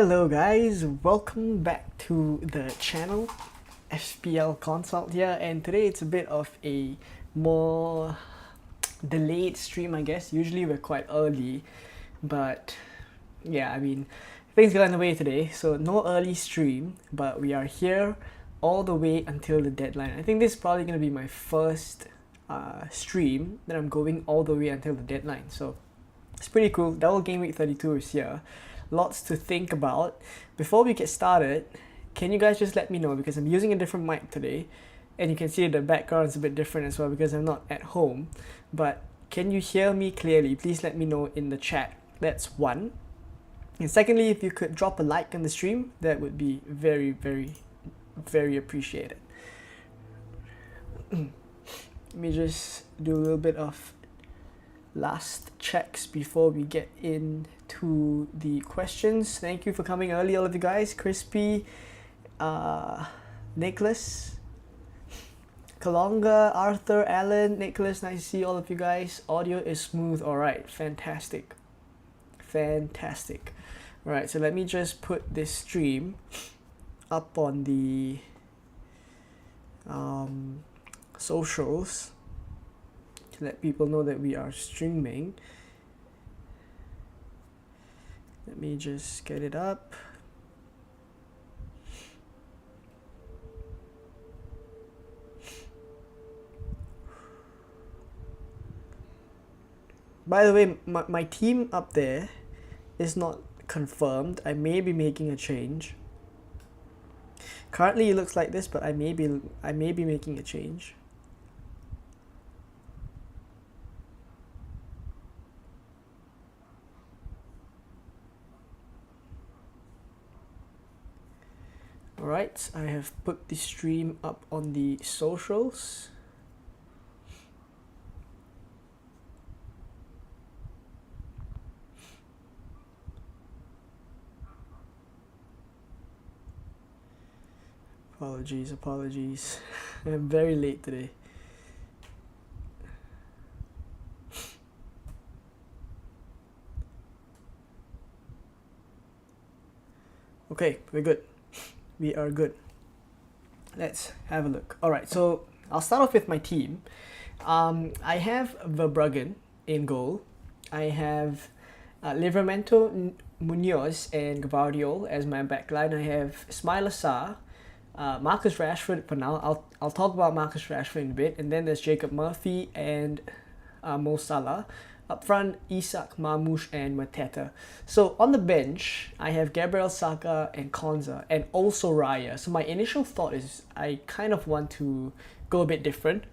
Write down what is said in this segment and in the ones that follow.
Hello guys, welcome back to the channel. FPL Consult here, and today it's a bit of a more delayed stream, I guess. Usually we're quite early, but yeah, I mean, things got in the way today, so no early stream, but we are here all the way until the deadline. I think this is probably going to be my first stream that I'm going all the way until the deadline, so it's pretty cool. Double Game Week 32 is here. Lots to think about. Before we get started, can you guys just let me know, because I'm using a different mic today, and you can see the background is a bit different as well because I'm not at home, but can you hear me clearly? Please let me know in the chat. That's one. And secondly, if you could drop a like on the stream, that would be very, very, very appreciated. Let me just do a little bit of last checks before we get into the questions. Thank you for coming early, all of you guys. Crispy, Nicholas, Kalonga, Arthur, Alan, Nicholas, nice to see all of you guys. Audio is smooth. Alright, fantastic. Fantastic. Alright, so let me just put this stream up on the socials to let people know that we are streaming. Let me just get it up. By the way, my team up there is not confirmed. I may be making a change. Currently it looks like this, but I may be making a change. Alright, I have put the stream up on the socials. Apologies. I'm very late today. Okay, we're good. We are good. Let's have a look. Alright, so I'll start off with my team. I have Verbruggen in goal. I have Livramento, Munoz, and Gvardiol as my backline. I have Ismaila Sarr, Marcus Rashford for now. I'll talk about Marcus Rashford in a bit. And then there's Jacob Murphy and Mo Salah. Up front, Isak, Marmoush, and Mateta. So on the bench, I have Gabriel, Saka, and Konza, and also Raya. So my initial thought is I kind of want to go a bit different,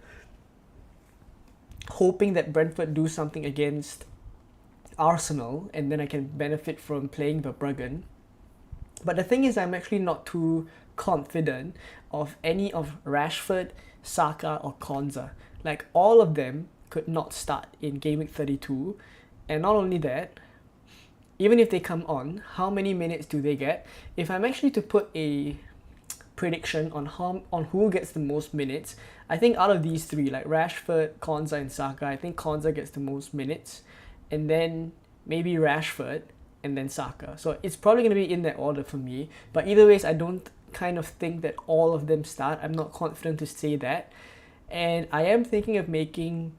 hoping that Brentford do something against Arsenal, and then I can benefit from playing Verbruggen. But the thing is, I'm actually not too confident of any of Rashford, Saka, or Konza. Like, all of them could not start in Game Week 32, and not only that, even if they come on, how many minutes do they get? If I'm actually to put a prediction on who gets the most minutes, I think out of these three, like Rashford, Konza, and Saka, I think Konza gets the most minutes, and then maybe Rashford, and then Saka. So it's probably going to be in that order for me, but either ways, I don't kind of think that all of them start. I'm not confident to say that, and I am thinking of making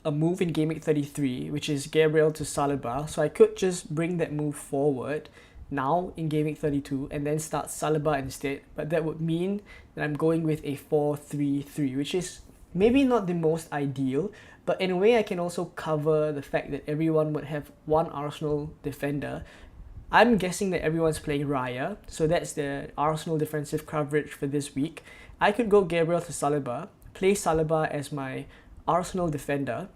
a move in Game Week 33, which is Gabriel to Saliba. So I could just bring that move forward now in Game Week 32 and then start Saliba instead. But that would mean that I'm going with a 4-3-3, which is maybe not the most ideal, but in a way I can also cover the fact that everyone would have one Arsenal defender. I'm guessing that everyone's playing Raya, so that's the Arsenal defensive coverage for this week. I could go Gabriel to Saliba, play Saliba as my Arsenal defender,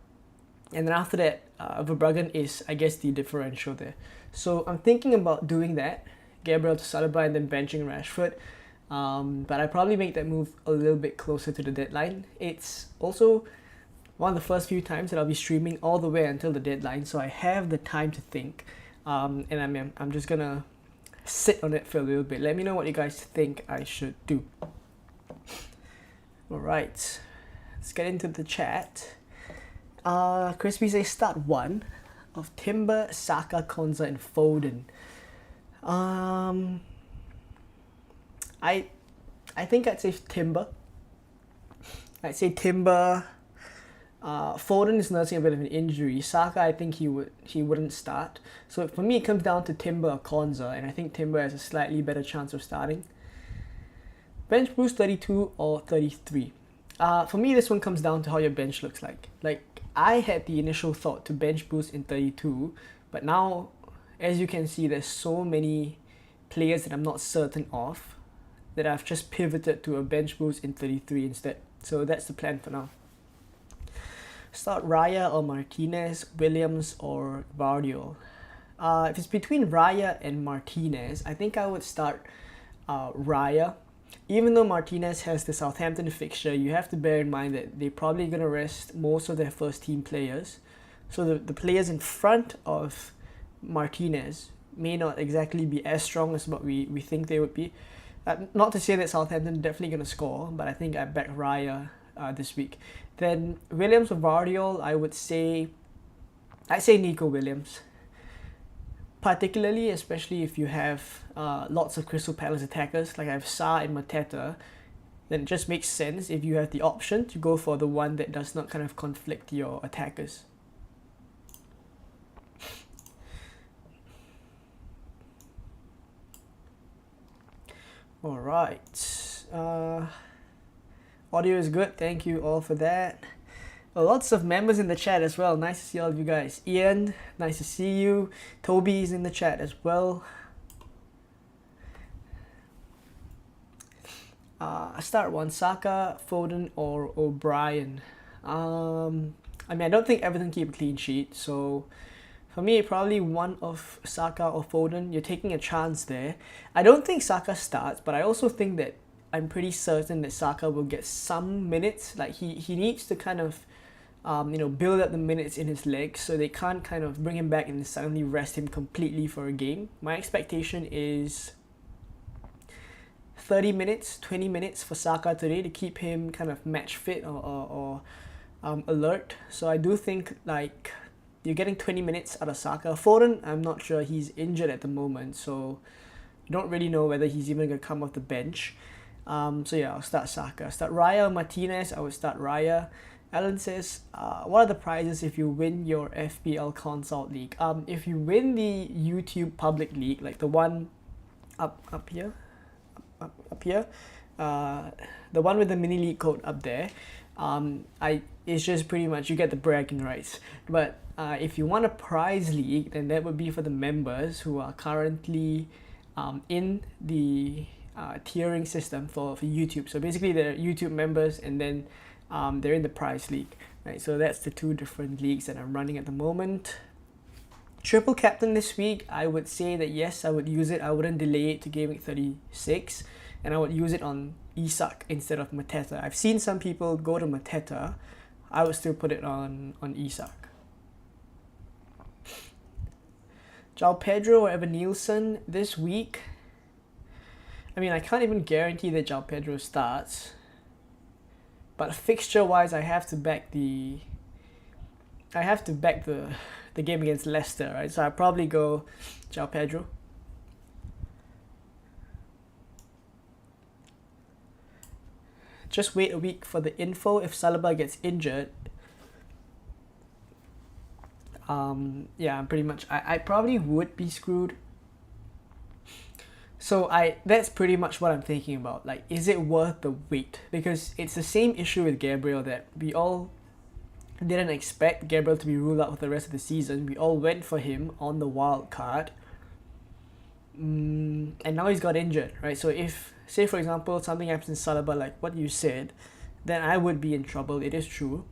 and then after that, Verbruggen is, I guess, the differential there. So I'm thinking about doing that, Gabriel to Saliba and then benching Rashford. But I probably make that move a little bit closer to the deadline. It's also one of the first few times that I'll be streaming all the way until the deadline, so I have the time to think. And I'm just gonna sit on it for a little bit. Let me know what you guys think I should do. Alright, let's get into the chat. Crispy says start one of Timber, Saka, Konza, and Foden. Um, I think I'd say Timber. I'd say Timber. Foden is nursing a bit of an injury. Saka, I think he wouldn't start. So for me, it comes down to Timber or Konza, and I think Timber has a slightly better chance of starting. Bench boost 32 or 33. For me, this one comes down to how your bench looks like. Like, I had the initial thought to bench boost in 32, but now, as you can see, there's so many players that I'm not certain of that I've just pivoted to a bench boost in 33 instead. So that's the plan for now. Start Raya or Martinez, Williams or Vardiol. If it's between Raya and Martinez, I think I would start Raya. Even though Martinez has the Southampton fixture, you have to bear in mind that they're probably going to rest most of their first team players. So the players in front of Martinez may not exactly be as strong as what we think they would be. Not to say that Southampton are definitely going to score, but I think I back Raya this week. Then Williams or Vardiol, I'd say Nico Williams. Particularly, especially if you have lots of Crystal Palace attackers, like I have Sa and Mateta, then it just makes sense if you have the option to go for the one that does not kind of conflict your attackers. Alright. Audio is good, thank you all for that. Lots of members in the chat as well. Nice to see all of you guys. Ian, nice to see you. Toby's in the chat as well. Start one, Saka, Foden or O'Brien. I don't think Everton keep a clean sheet, so for me, probably one of Saka or Foden. You're taking a chance there. I don't think Saka starts, but I also think that I'm pretty certain that Saka will get some minutes. Like he needs to kind of build up the minutes in his legs, so they can't kind of bring him back and suddenly rest him completely for a game. My expectation is 30 minutes, 20 minutes for Saka today to keep him kind of match fit or alert. So I do think like you're getting 20 minutes out of Saka. Foden, I'm not sure, he's injured at the moment, so you don't really know whether he's even going to come off the bench. So yeah, I'll start Saka. Start Raya or Martinez, I would start Raya. Alan says, what are the prizes if you win your FPL Consult League? If you win the YouTube Public League, like the one up here, the one with the mini league code up there, it's just pretty much you get the bragging rights. But if you want a prize league, then that would be for the members who are currently in the tiering system for YouTube. So basically, they're YouTube members, and then they're in the prize league, right? So that's the two different leagues that I'm running at the moment. Triple captain this week, I would say that yes, I would use it. I wouldn't delay it to game week 36, and I would use it on Isak instead of Mateta. I've seen some people go to Mateta. I would still put it on Isak. João Pedro or Evan Nielsen this week. I can't even guarantee that João Pedro starts. But fixture-wise, I have to back the game against Leicester, right? So I'll probably go João Pedro. Just wait a week for the info if Saliba gets injured. Pretty much. I probably would be screwed. So that's pretty much what I'm thinking about. Like, is it worth the wait? Because it's the same issue with Gabriel that we all didn't expect Gabriel to be ruled out for the rest of the season. We all went for him on the wild card. And now he's got injured, right? So if, say for example, something happens in Saliba, like what you said, then I would be in trouble. It is true.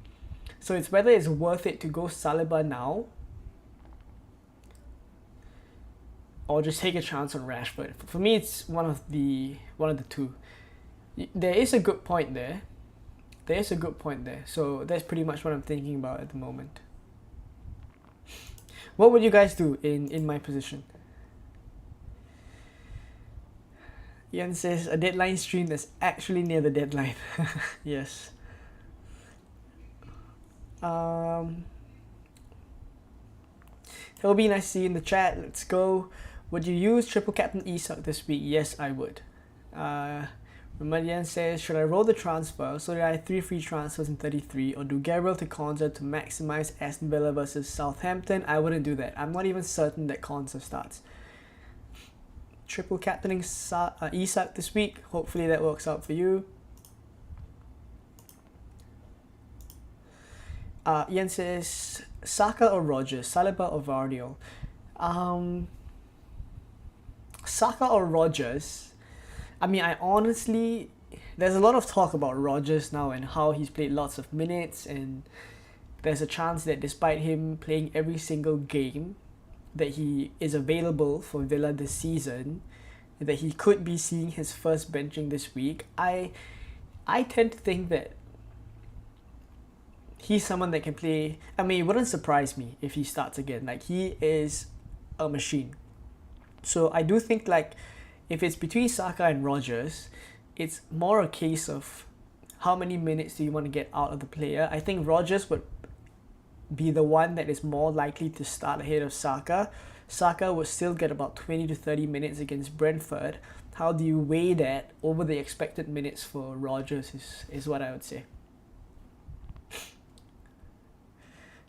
So it's whether it's worth it to go Saliba now or just take a chance on Rashford. For me, it's one of the two. There is a good point there. So that's pretty much what I'm thinking about at the moment. What would you guys do in my position? Ian says, a deadline stream that's actually near the deadline. Yes. It'll be nice to see you in the chat. Let's go. Would you use triple captain Isak this week? Yes, I would. Ramadian says, should I roll the transfer so that I have 3 free transfers in 33, or do Gabriel to Konza to maximize Aston Villa versus Southampton? I wouldn't do that. I'm not even certain that Konza starts. Triple captaining Isak this week. Hopefully that works out for you. Ian says, Saka or Rodgers, Saliba or Vardiol? Saka or Rodgers? I mean, there's a lot of talk about Rodgers now and how he's played lots of minutes, and there's a chance that despite him playing every single game that he is available for Villa this season, that he could be seeing his first benching this week. I tend to think that he's someone that can play. I mean, it wouldn't surprise me if he starts again. Like, he is a machine. So I do think, like, if it's between Saka and Rodgers, it's more a case of how many minutes do you want to get out of the player. I think Rodgers would be the one that is more likely to start ahead of Saka. Saka would still get about 20 to 30 minutes against Brentford. How do you weigh that over the expected minutes for Rodgers is what I would say.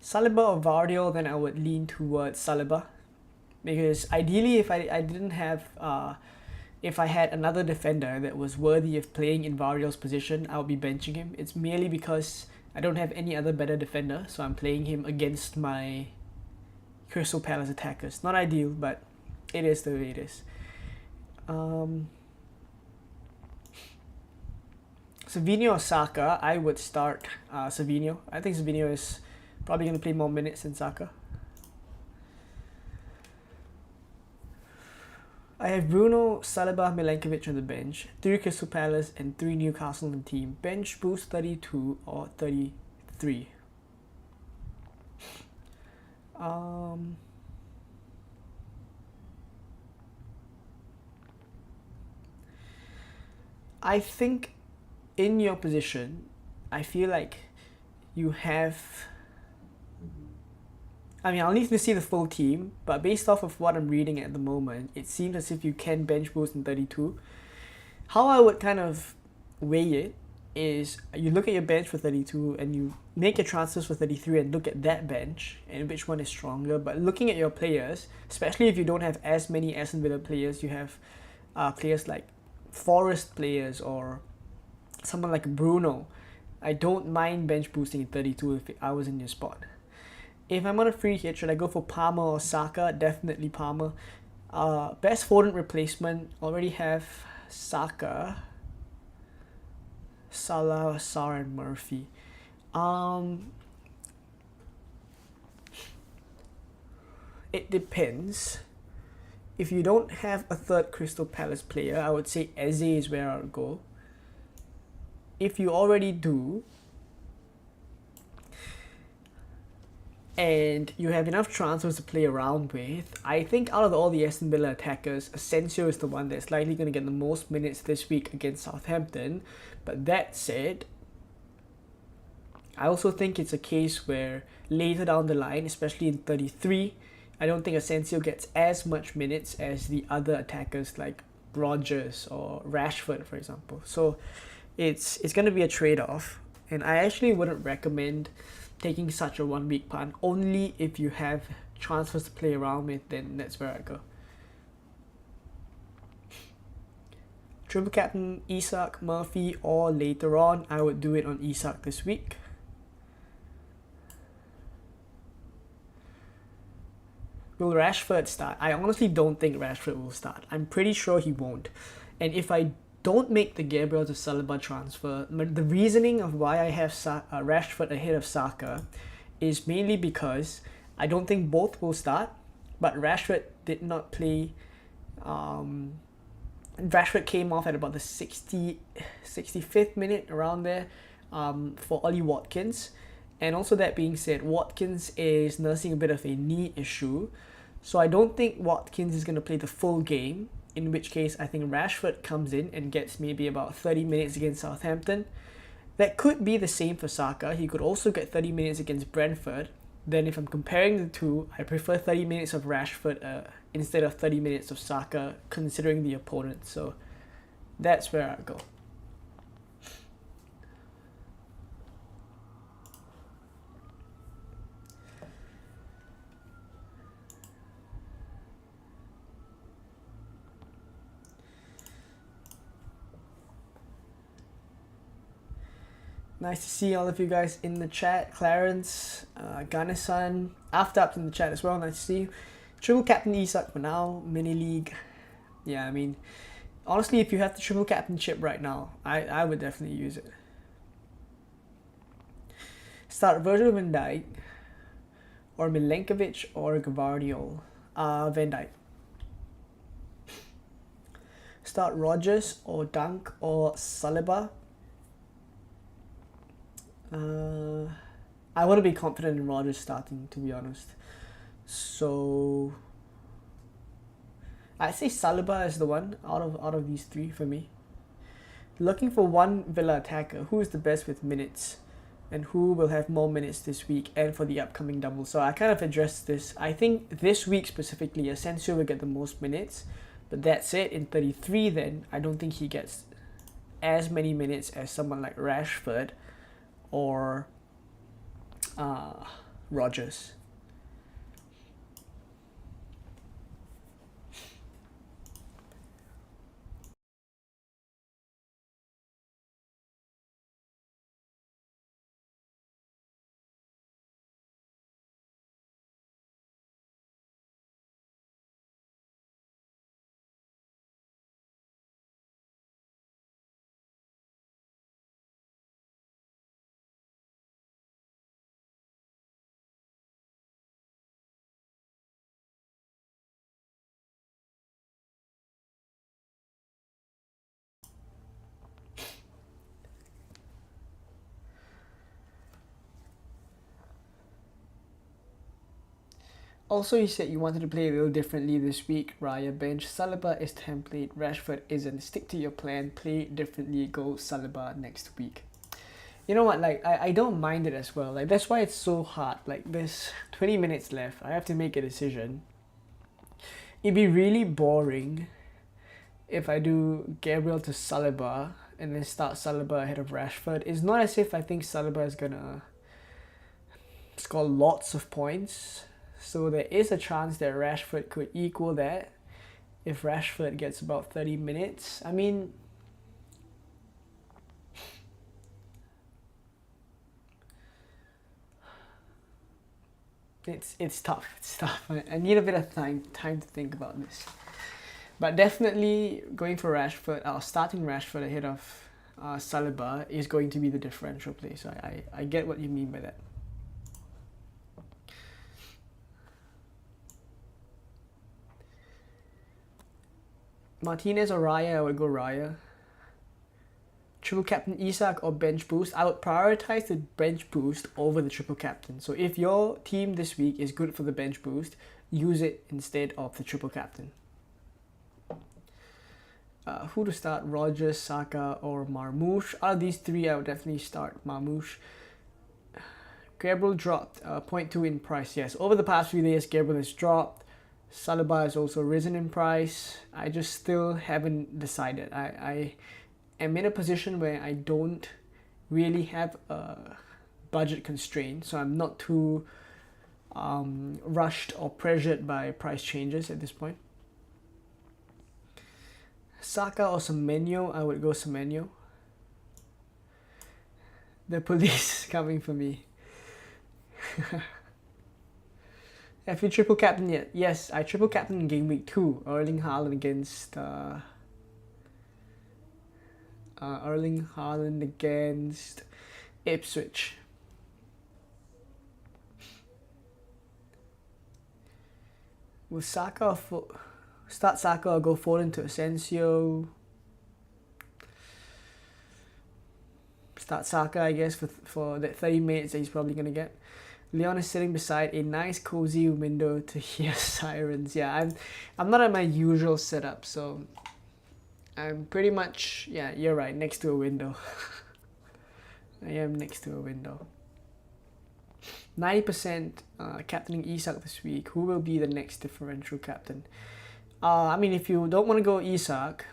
Saliba or Vardiol, then I would lean towards Saliba. Because ideally, if I had another defender that was worthy of playing in Vardiol's position, I would be benching him. It's merely because I don't have any other better defender, so I'm playing him against my Crystal Palace attackers. Not ideal, but it is the way it is. Savinho or Saka, I would start Savinho. I think Savinho is probably going to play more minutes than Saka. I have Bruno, Saliba, Milenkovic on the bench, 3 Crystal Palace and 3 Newcastle on the team. Bench boost 32 or 33. I think in your position, I feel like you have... I mean, I'll need to see the full team, but based off of what I'm reading at the moment, it seems as if you can bench boost in 32. How I would kind of weigh it is you look at your bench for 32 and you make your transfers for 33 and look at that bench and which one is stronger. But looking at your players, especially if you don't have as many Aston Villa players, you have players like Forest players or someone like Bruno, I don't mind bench boosting in 32 if I was in your spot. If I'm on a free hit, should I go for Palmer or Saka? Definitely Palmer. Best Foden replacement, already have Saka, Salah, Sarr and Murphy. It depends. If you don't have a third Crystal Palace player, I would say Eze is where I would go. If you already do, and you have enough transfers to play around with, I think out of all the Aston Villa attackers, Asensio is the one that's likely going to get the most minutes this week against Southampton. But that said, I also think it's a case where later down the line, especially in 33, I don't think Asensio gets as much minutes as the other attackers like Rodgers or Rashford, for example. So it's going to be a trade-off, and I actually wouldn't recommend taking such a 1 week punt. Only if you have transfers to play around with, then that's where I go. Triple captain Isak, Murphy, or later on, I would do it on Isak this week. Will Rashford start? I honestly don't think Rashford will start. I'm pretty sure he won't. And if I don't make the Gabriel to Saliba transfer, the reasoning of why I have Rashford ahead of Saka is mainly because I don't think both will start, but Rashford did not play. Rashford came off at about the 65th minute, around there, for Ollie Watkins. And also, that being said, Watkins is nursing a bit of a knee issue, so I don't think Watkins is going to play the full game, in which case I think Rashford comes in and gets maybe about 30 minutes against Southampton. That could be the same for Saka. He could also get 30 minutes against Brentford. Then if I'm comparing the two, I prefer 30 minutes of Rashford instead of 30 minutes of Saka, considering the opponent. So that's where I go. Nice to see all of you guys in the chat. Clarence, Ganesan, Aftab's in the chat as well. Nice to see you. Triple Captain Isak for now. Mini League. Yeah, I mean, honestly, if you have the triple captainship right now, I would definitely use it. Start Virgil van Dijk or Milenkovic or Gvardiol. Van Dijk. Start Rodgers or Dunk or Saliba. I want to be confident in Rodgers starting, to be honest. So I'd say Saliba is the one out of these three for me. Looking for one Villa attacker. Who is the best with minutes? And who will have more minutes this week and for the upcoming double? So I kind of addressed this. I think this week specifically, Asensio will get the most minutes. But that's it. In 33 then, I don't think he gets as many minutes as someone like Rashford or Rodgers. Also, you said you wanted to play a little differently this week. Raya bench. Saliba is template. Rashford isn't. Stick to your plan. Play differently. Go Saliba next week. You know what? Like, I don't mind it as well. Like, that's why it's so hard. Like, there's 20 minutes left. I have to make a decision. It'd be really boring if I do Gabriel to Saliba and then start Saliba ahead of Rashford. It's not as if I think Saliba is gonna score lots of points. So there is a chance that Rashford could equal that if Rashford gets about 30 minutes. I mean, it's tough. It's tough. I need a bit of time to think about this. But definitely going for Rashford, starting Rashford ahead of Saliba is going to be the differential play. So I get what you mean by that. Martinez or Raya, I would go Raya. Triple captain Isak or bench boost. I would prioritize the bench boost over the triple captain. So if your team this week is good for the bench boost, use it instead of the triple captain. Who to start? Rodgers, Saka or Marmoush. Out of these three, I would definitely start Marmoush. Gabriel dropped 0.2 in price. Yes, over the past few days, Gabriel has dropped. Saliba has also risen in price. I just still haven't decided. I am in a position where I don't really have a budget constraint, so I'm not too rushed or pressured by price changes at this point. Saka or Semenyo, I would go Semenyo. The police coming for me. Have you triple captain yet? Yes, I triple captain in game week 2. Erling Haaland against Ipswich. Will Saka start Saka or go Foden to Asensio? Start Saka, I guess, for that 30 minutes that he's probably gonna get. Leon is sitting beside a nice cozy window to hear sirens. Yeah, I'm not at my usual setup, so I'm pretty much, yeah, you're right, next to a window. I am next to a window. 90% captaining Isak this week. Who will be the next differential captain? I mean, if you don't want to go Isak,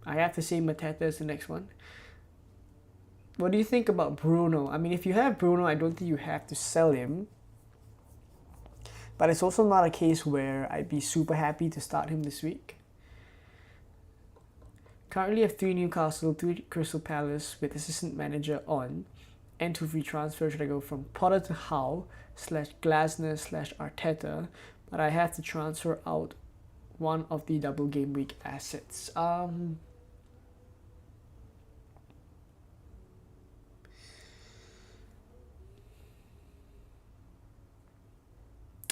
I have to say Mateta is the next one. What do you think about Bruno? I mean, if you have Bruno, I don't think you have to sell him. But it's also not a case where I'd be super happy to start him this week. Currently have 3 Newcastle, 3 Crystal Palace with assistant manager on. And to free transfer, should I go from Potter to Howe / Glasner / Arteta? But I have to transfer out one of the double game week assets.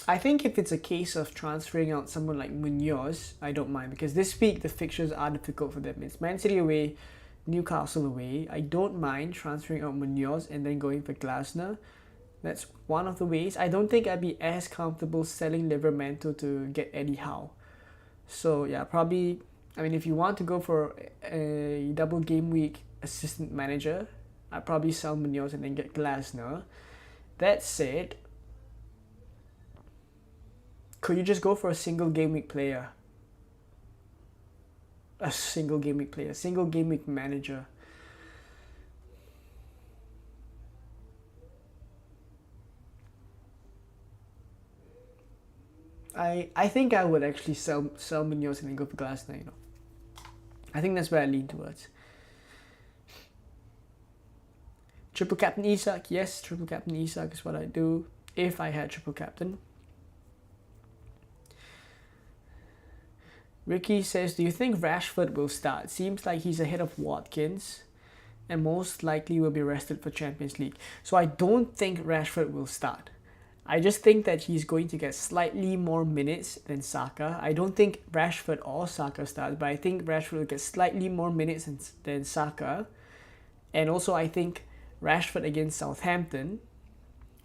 I think if it's a case of transferring out someone like Munoz, I don't mind, because this week the fixtures are difficult for them. It's Man City away, Newcastle away. I don't mind transferring out Munoz and then going for Glasner. That's one of the ways. I don't think I'd be as comfortable selling Livramento to get Eddie Howe. So yeah, probably, I mean, if you want to go for a double game week assistant manager, I'd probably sell Munoz and then get Glasner. That said, could you just go for a single game week player? A single game week player, single game week manager. I think I would actually sell Munoz and then go for Glasner, you know. I think that's where I lean towards. Triple captain Isak, yes, triple captain Isak is what I do if I had triple captain. Ricky says, do you think Rashford will start? Seems like he's ahead of Watkins and most likely will be rested for Champions League. So I don't think Rashford will start. I just think that he's going to get slightly more minutes than Saka. I don't think Rashford or Saka starts, but I think Rashford will get slightly more minutes than Saka. And also I think Rashford against Southampton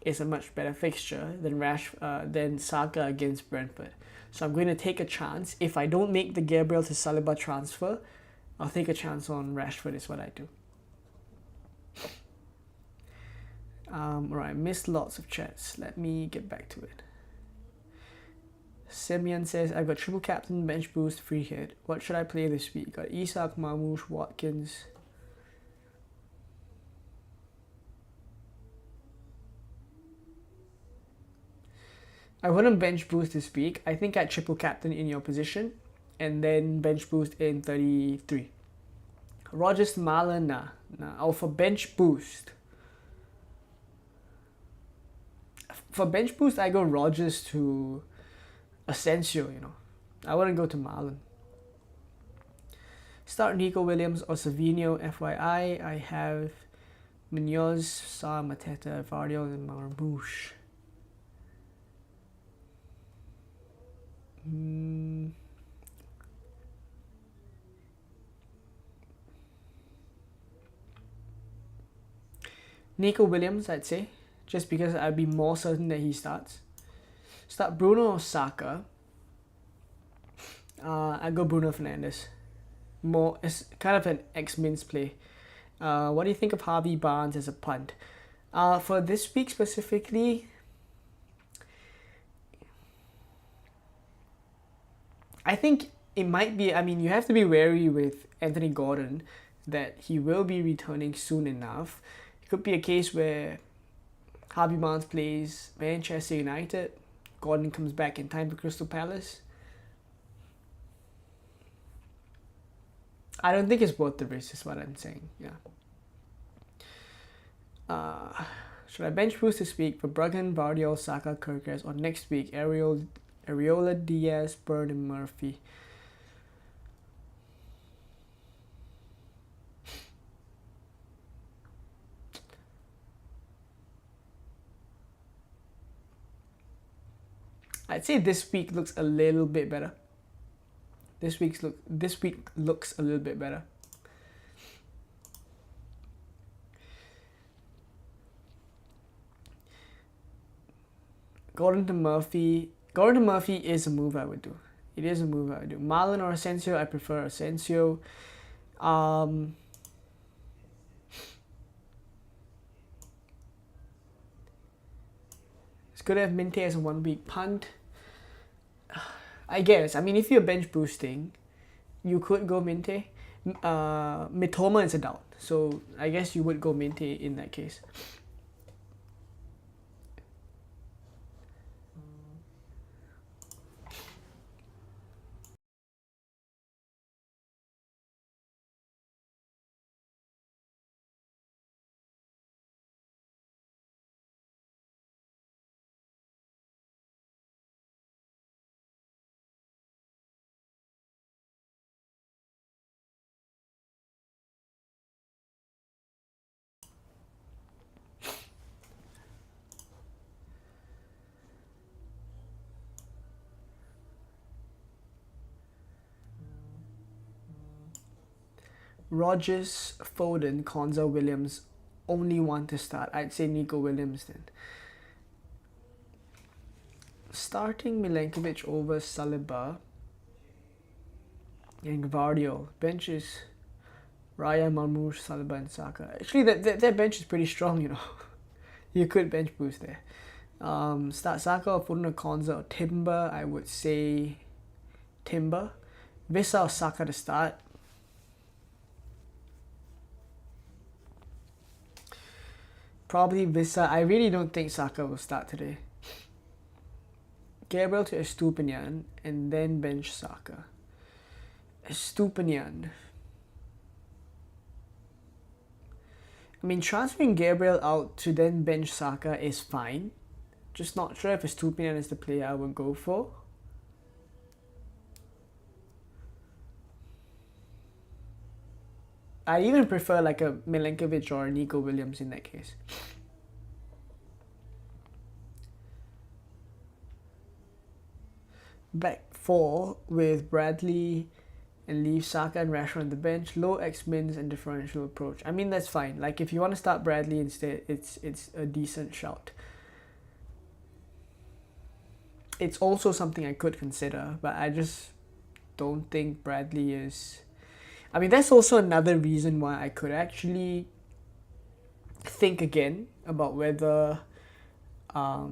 is a much better fixture than Saka against Brentford. So I'm going to take a chance. If I don't make the Gabriel to Saliba transfer, I'll take a chance on Rashford is what I do. Alright, I missed lots of chats. Let me get back to it. Simeon says, I've got triple captain, bench boost, free hit. What should I play this week? Got Isak, Marmoush, Watkins. I wouldn't bench boost this week. I think I'd triple captain in your position and then bench boost in 33. Rogers to Marlon, nah. Oh, for bench boost. For bench boost, I go Rogers to Asensio, you know. I wouldn't go to Marlon. Start Nico Williams or Savinho, FYI. I have Munoz, Sa, Mateta, Vardio, and Marmoush. Nico Williams, I'd say, just because I'd be more certain that he starts. Start Bruno or Saka. I'd go Bruno Fernandes. It's kind of an X-Min's play. What do you think of Harvey Barnes as a punt? For this week specifically, I think it might be, I mean, you have to be wary with Anthony Gordon that he will be returning soon enough. It could be a case where Harvey Barnes plays Manchester United, Gordon comes back in time for Crystal Palace. I don't think it's worth the risk, is what I'm saying, yeah. Should I bench boost this week for Bruggen, Vardiol, Saka, Kirkers, or next week, Areola, Diaz, Bird, and Murphy? I'd say this week looks a little bit better. This week looks a little bit better. Gordon to Murphy is a move I would do. It is a move I would do. Marlon or Asensio, I prefer Asensio. Could have Minte as a 1 week punt. I guess. I mean, if you're bench boosting, you could go Minte. Mitoma is a doubt, so I guess you would go Minte in that case. Rogers, Foden, Konza, Williams, only one to start. I'd say Nico Williams then. Starting Milenkovic over Saliba and Gvardiol. Bench is Raya, Marmoush, Saliba and Saka. Actually, that bench is pretty strong, you know. You could bench boost there. Start Saka or Foden or Konza or Timber. I would say Timber. Vissa or Saka to start. Probably Vissa. I really don't think Saka will start today. Gabriel to Estupinian and then bench Saka. Estupinian. I mean, transferring Gabriel out to then bench Saka is fine. Just not sure if Estupinian is the player I would go for. I even prefer like a Milenkovic or a Nico Williams in that case. Back four with Bradley and leave Saka and Rashford on the bench. Low X-Mins and differential approach. I mean, that's fine. Like, if you want to start Bradley instead, it's a decent shout. It's also something I could consider, but I just don't think Bradley is... I mean, that's also another reason why I could actually think again about whether I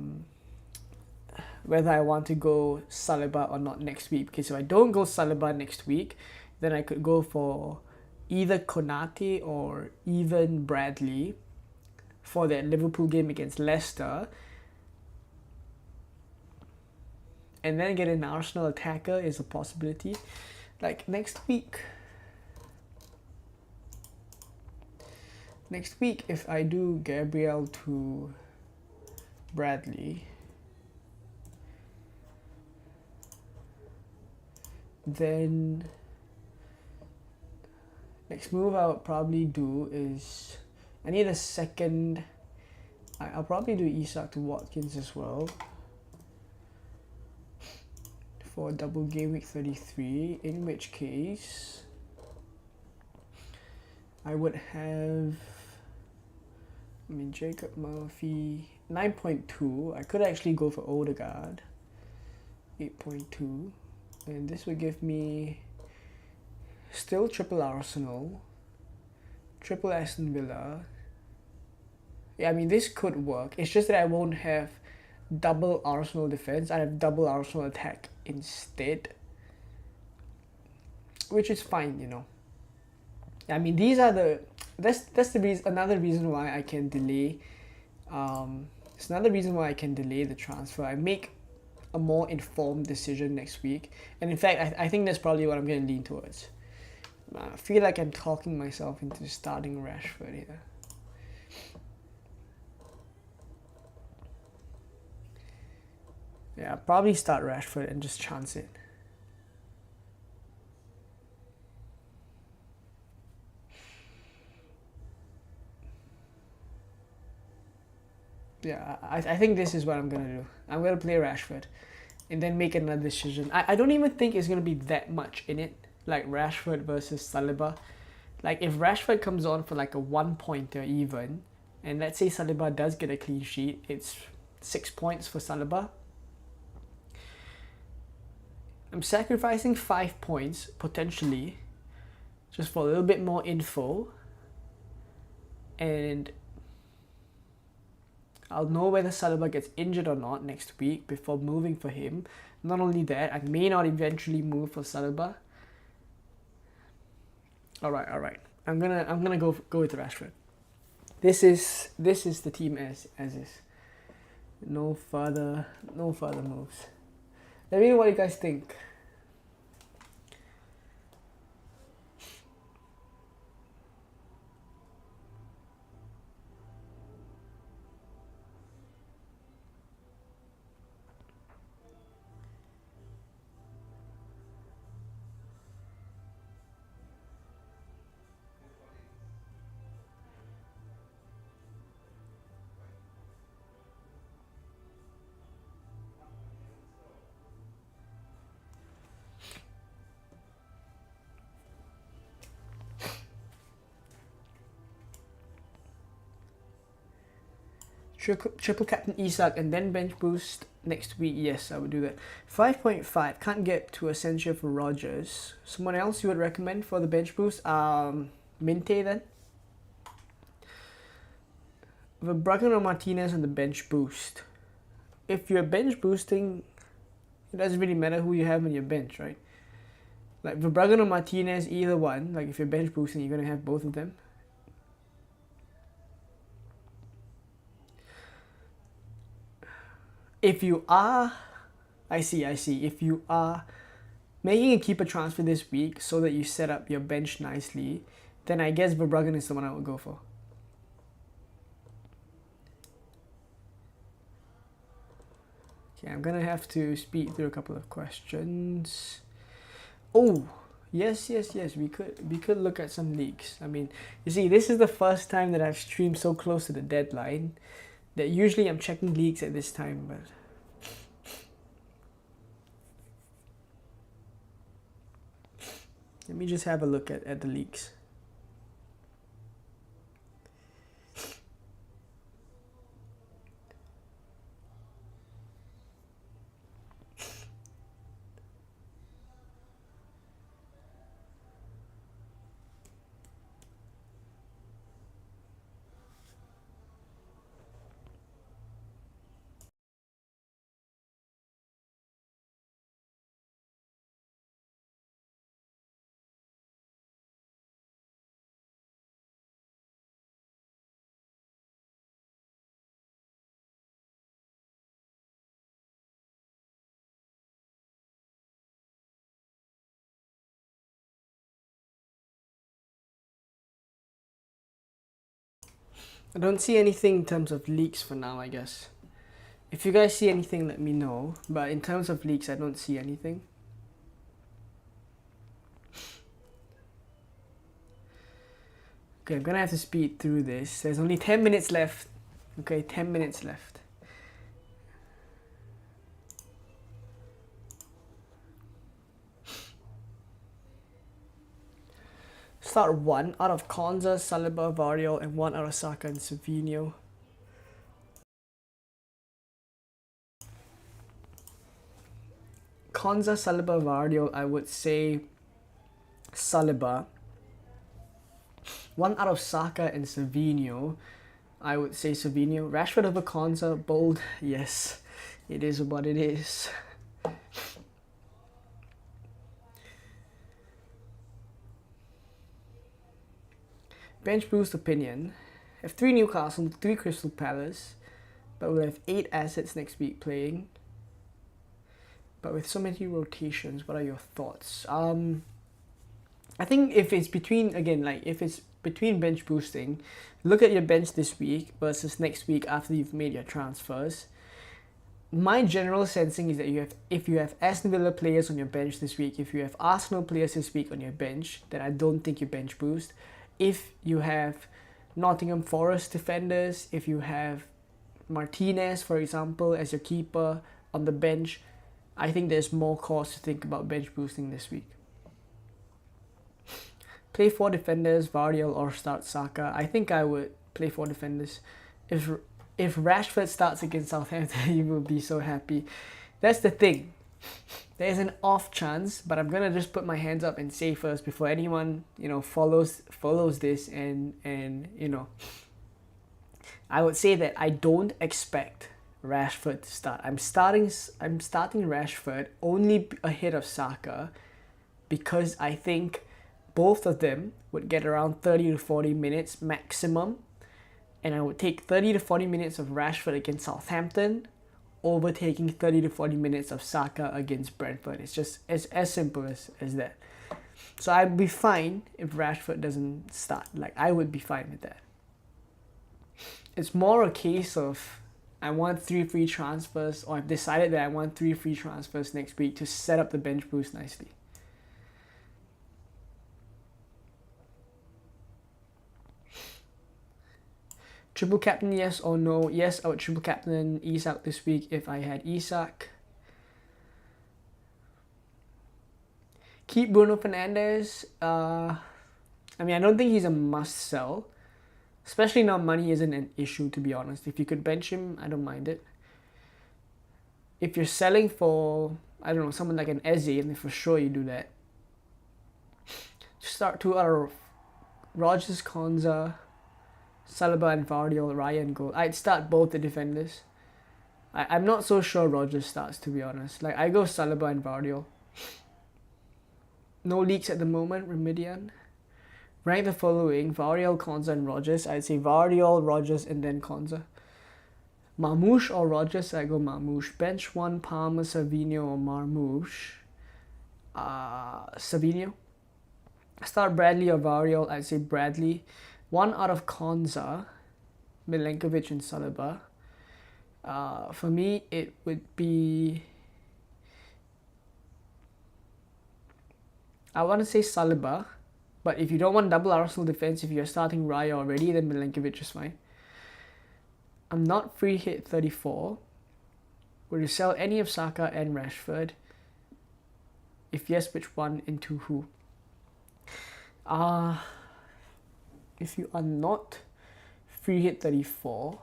want to go Saliba or not next week. Because if I don't go Saliba next week, then I could go for either Konate or even Bradley for that Liverpool game against Leicester. And then get an Arsenal attacker is a possibility. Like next week, if I do Gabriel to Bradley, then next move I would probably do is I need a second. I'll probably do Isak to Watkins as well for double game week 33, in which case I would have, I mean, Jacob Murphy 9.2. I could actually go for Odegaard 8.2, and this would give me still triple Arsenal, triple Aston Villa. Yeah, I mean, this could work. It's just that I won't have double Arsenal defense. I have double Arsenal attack instead, which is fine, you know. I mean, these are the that's the reason. Another reason why I can delay. It's another reason why I can delay the transfer. I make a more informed decision next week, and in fact, I think that's probably what I'm going to lean towards. I feel like I'm talking myself into starting Rashford here. Yeah, I'll probably start Rashford and just chance it. Yeah, I think this is what I'm going to do. I'm going to play Rashford and then make another decision. I don't even think it's going to be that much in it, like Rashford versus Saliba. Like, if Rashford comes on for like a 1-pointer even, and let's say Saliba does get a clean sheet, it's 6 points for Saliba. I'm sacrificing 5 points, potentially, just for a little bit more info. And I'll know whether Saliba gets injured or not next week before moving for him. Not only that, I may not eventually move for Saliba. All right. I'm gonna go with Rashford. This is the team as is. No further moves. Let me know what you guys think. Triple captain Isak and then bench boost next week. Yes, I would do that. 5.5. Can't get to Asensio for Rodgers. Someone else you would recommend for the bench boost? Minte then. Verbruggen or Martinez on the bench boost. If you're bench boosting, it doesn't really matter who you have on your bench, right? Like Verbruggen or Martinez, either one. Like if you're bench boosting, you're gonna have both of them. If you are, I see. If you are making a keeper transfer this week so that you set up your bench nicely, then I guess Verbruggen is the one I would go for. Okay, I'm gonna have to speed through a couple of questions. Oh, yes. We could look at some leaks. I mean, you see, this is the first time that I've streamed so close to the deadline. That usually I'm checking leaks at this time, but let me just have a look at the leaks. I don't see anything in terms of leaks for now, I guess. If you guys see anything, let me know. But in terms of leaks, I don't see anything. Okay, I'm gonna have to speed through this. There's only 10 minutes left. Okay, 10 minutes left. Start 1 out of Konza, Saliba, Variol, and 1 out of Saka and Savinho. Konza, Saliba, Variol, I would say Saliba. 1 out of Saka and Savinho, I would say Savinho. Rashford over Konza, bold. Yes, it is what it is. Bench boost opinion. Have 3 Newcastle, 3 Crystal Palace, but we'll have 8 assets next week playing. But with so many rotations, what are your thoughts? I think if it's between, again, like if it's between bench boosting, look at your bench this week versus next week after you've made your transfers. My general sensing is that if you have Aston Villa players on your bench this week, if you have Arsenal players this week on your bench, then I don't think you bench boost. If you have Nottingham Forest defenders, if you have Martinez, for example, as your keeper on the bench, I think there's more cause to think about bench boosting this week. Play 4 defenders, Variol, or start Saka. I think I would play 4 defenders. If Rashford starts against Southampton, you will be so happy. That's the thing. There's an off chance, but I'm gonna just put my hands up and say first before anyone follows this and I would say that I don't expect Rashford to start. I'm starting Rashford only ahead of Saka because I think both of them would get around 30 to 40 minutes maximum, and I would take 30 to 40 minutes of Rashford against Southampton over taking 30 to 40 minutes of Saka against Brentford. It's just as simple as that. So I'd be fine if Rashford doesn't start. Like, I would be fine with that. It's more a case of I want 3 free transfers, or I've decided that I want 3 free transfers next week to set up the bench boost nicely. Triple captain, yes or no? Yes, I would triple captain Isak this week if I had Isak. Keep Bruno Fernandes. I don't think he's a must sell. Especially now money isn't an issue, to be honest. If you could bench him, I don't mind it. If you're selling for, I don't know, someone like an Eze, then for sure you do that. Start 2 out of Rodgers, Konza, Saliba and Vardy, Raya and goal. I'd start both the defenders. I'm not so sure Rodgers starts, to be honest. Like, I go Saliba and Vardy. No leaks at the moment, Remedian. Rank the following: Vardy, Konza and Rodgers. I'd say Vardy, Rodgers and then Konza. Marmoush or Rodgers? I go Marmoush. Bench 1, Palmer, Savinho or Marmoush. Savinho. Start Bradley or Vardy. I'd say Bradley. 1 out of Konza, Milenkovic and Saliba. For me, it would be... I want to say Saliba, but if you don't want double Arsenal defense, if you're starting Raya already, then Milenkovic is fine. I'm not free hit 34. Would you sell any of Saka and Rashford? If yes, which one and to who? If you are not free hit 34,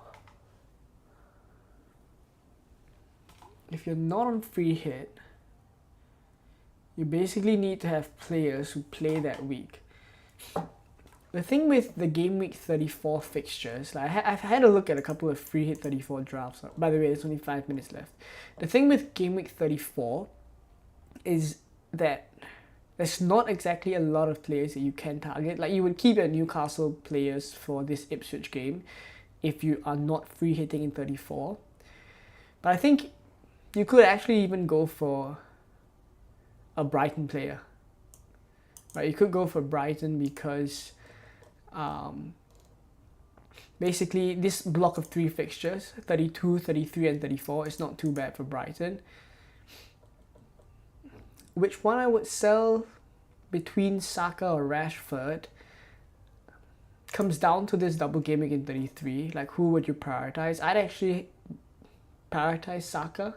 if you're not on free hit, you basically need to have players who play that week. The thing with the game week 34 fixtures, like I've had a look at a couple of free hit 34 drafts. By the way, there's only 5 minutes left. The thing with game week 34 is that there's not exactly a lot of players that you can target. Like, you would keep your Newcastle players for this Ipswich game if you are not free hitting in 34. But I think you could actually even go for a Brighton player. Right? You could go for Brighton because basically this block of 3 fixtures, 32, 33 and 34, is not too bad for Brighton. Which one I would sell between Saka or Rashford comes down to this double game week in 33. Like, who would you prioritize? I'd actually prioritize Saka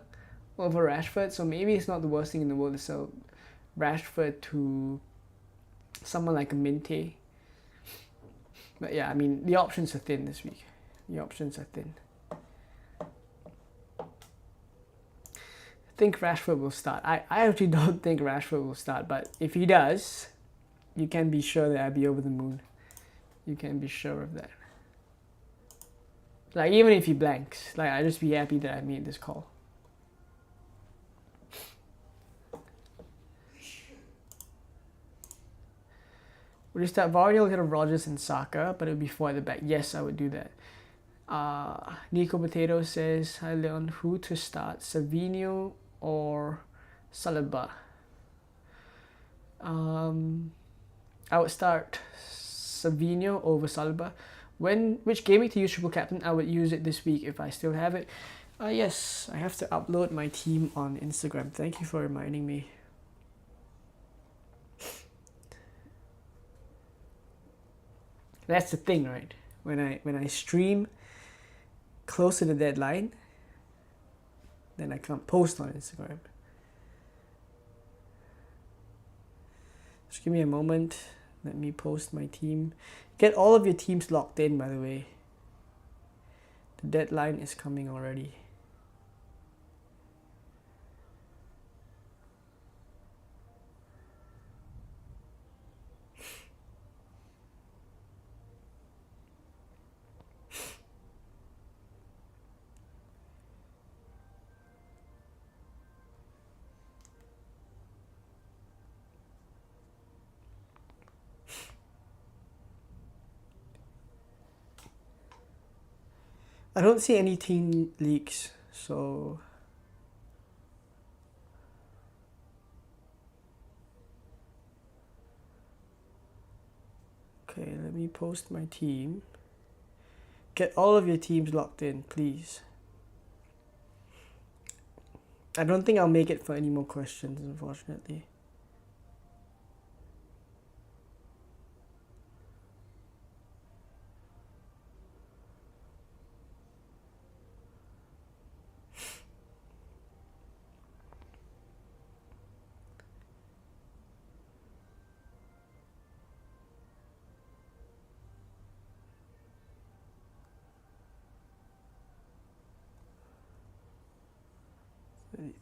over Rashford, so maybe it's not the worst thing in the world to sell Rashford to someone like a Minte. But yeah, I mean, the options are thin this week. The options are thin. I think Rashford will start. I actually don't think Rashford will start, but if he does, you can be sure that I'll be over the moon. You can be sure of that. Like, even if he blanks, like, I'll just be happy that I made this call. Would you start Vardy ahead of Rodgers and Saka, but it would be 4 at the back? Yes, I would do that. Nico Potato says, hi Leon, who to start? Savinho or Saliba? I would start Savinho over Saliba. Which game week to use triple captain? I would use it this week if I still have it. Yes, I have to upload my team on Instagram. Thank you for reminding me. That's the thing, right? When I stream close to the deadline, then I can't post on Instagram. Just give me a moment. Let me post my team. Get all of your teams locked in, by the way. The deadline is coming already. I don't see any team leaks, so okay, let me post my team. Get all of your teams locked in, please. I don't think I'll make it for any more questions, unfortunately.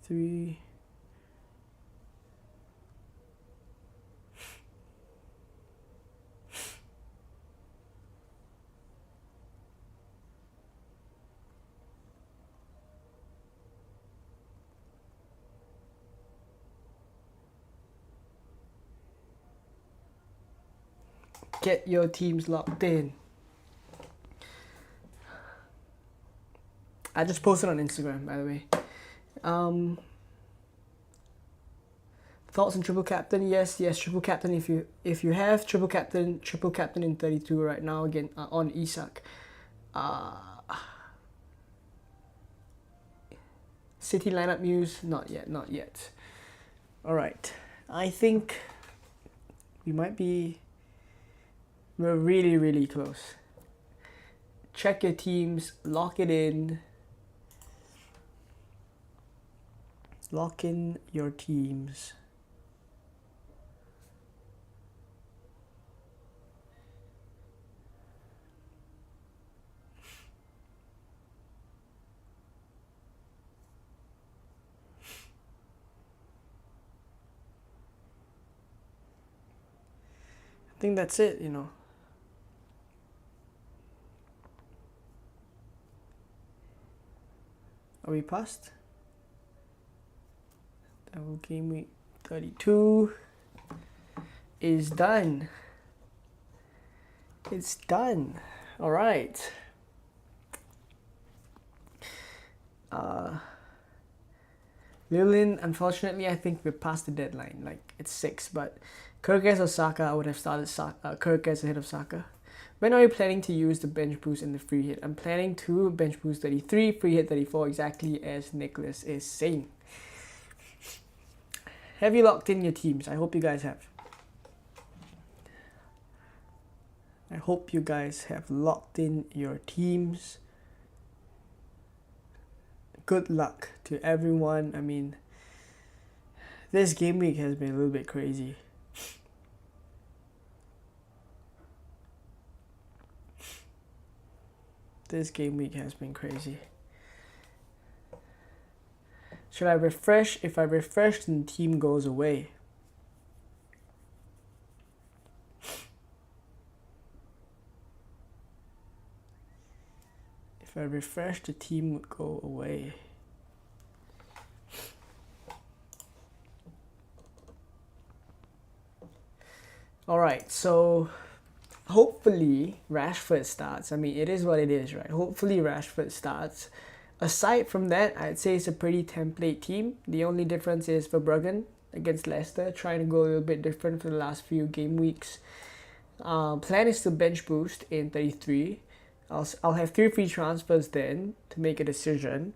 Three. Get your teams locked in. I just posted on Instagram, by the way. Thoughts on triple captain? Yes, triple captain. If you have triple captain in 32 right now again on Isak. City lineup news? Not yet. All right, I think we're really close. Check your teams, lock it in. Lock in your teams. I think that's it, you know. Are we past? Double game week 32 is done. It's done. All right. Lilin, unfortunately, I think we're past the deadline. Like, it's 6, but Kirkes or Saka, I would have started Kirkes ahead of Saka. When are you planning to use the bench boost and the free hit? I'm planning to bench boost 33, free hit 34, exactly as Nicholas is saying. Have you locked in your teams? I hope you guys have. I hope you guys have locked in your teams. Good luck to everyone. I mean, this game week has been a little bit crazy. This game week has been crazy. Should I refresh? If I refresh, then the team goes away. If I refresh, the team would go away. Alright, so hopefully Rashford starts. I mean, it is what it is, right? Hopefully Rashford starts. Aside from that, I'd say it's a pretty template team. The only difference is Verbruggen against Leicester, trying to go a little bit different for the last few game weeks. Plan is to bench boost in 33. I'll have 3 free transfers then to make a decision.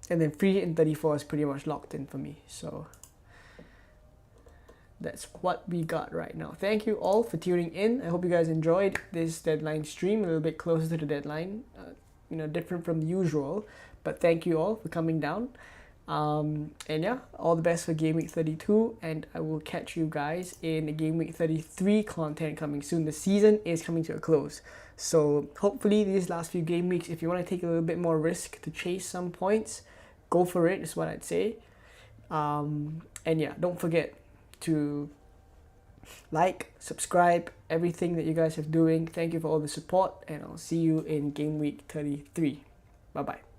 And then free in 34 is pretty much locked in for me. So that's what we got right now. Thank you all for tuning in. I hope you guys enjoyed this deadline stream, a little bit closer to the deadline. Different from usual, but thank you all for coming down. And yeah, all the best for game week 32, and I will catch you guys in game week 33 content coming soon. The season is coming to a close, so hopefully these last few game weeks, if you want to take a little bit more risk to chase some points, go for it is what I'd say. And yeah, don't forget to like, subscribe, everything that you guys are doing. Thank you for all the support, and I'll see you in game week 33. Bye bye.